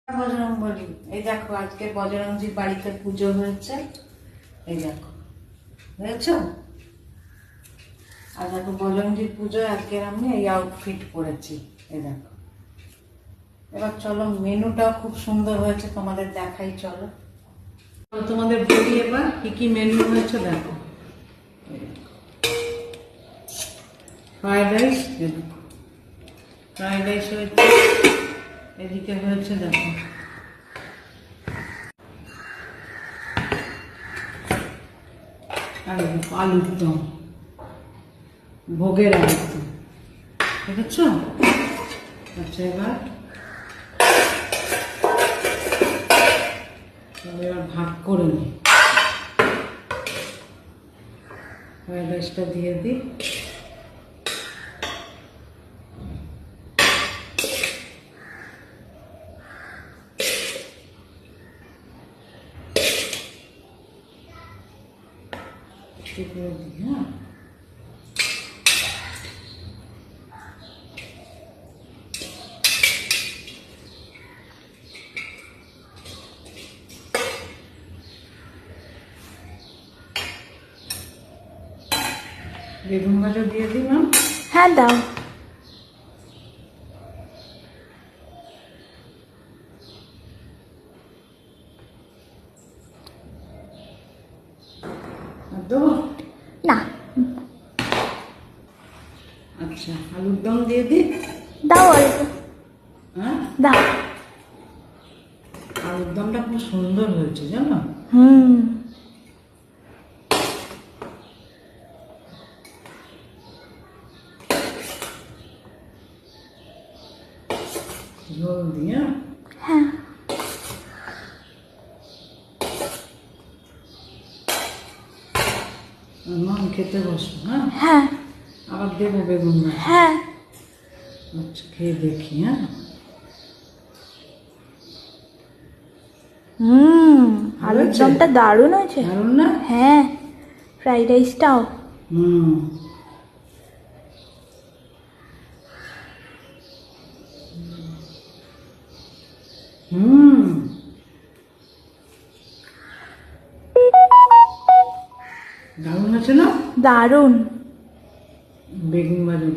বজরংবলী, এই দেখো আজকে বজরংজির বাড়িতে পুজো হয়েছে। এই দেখো, বুঝেছ? আর দেখো বজরংজির পুজো আজকে আমি এই আউটফিট পরেছি। এই দেখো, এবার চলো মেনুটাও খুব সুন্দর হয়েছে, তোমাদের দেখাই। চলো তোমাদের বলি এবার কি কি মেনু হয়েছে। দেখো ফ্রাইড রাইস, ফ্রাইড রাইস হয়েছে, এদিকে হয়েছে দেখো আলুর দম, ভোগের আলুর দম, দেখেছ? আচ্ছা এবার ভাগ করে নিই, ফ্রাইড রাইসটা দিয়ে দিই। করে দিই, হ্যাঁ বেগুন ভাজা দিয়ে দিলাম। হ্যাঁ দাও। দেবো না। আচ্ছা আলুর দম দিয়ে দিই। দাও অল্প। হ্যাঁ দাও। আলুর দমটা খুব সুন্দর হয়েছে জানো। ঝোল দিয়ে, হ্যাঁ খেতে বসো। হ্যাঁ হ্যাঁ আবার দেবো বেগুন ভাজা। হ্যাঁ। আচ্ছা খেয়ে দেখি। হ্যাঁ আলুর দমটা দারুণ হয়েছে। দারুণ না? হ্যাঁ, ফ্রাইড রাইসটাও। দারুণ আছে না? দারুণ। বেগুন ভাজা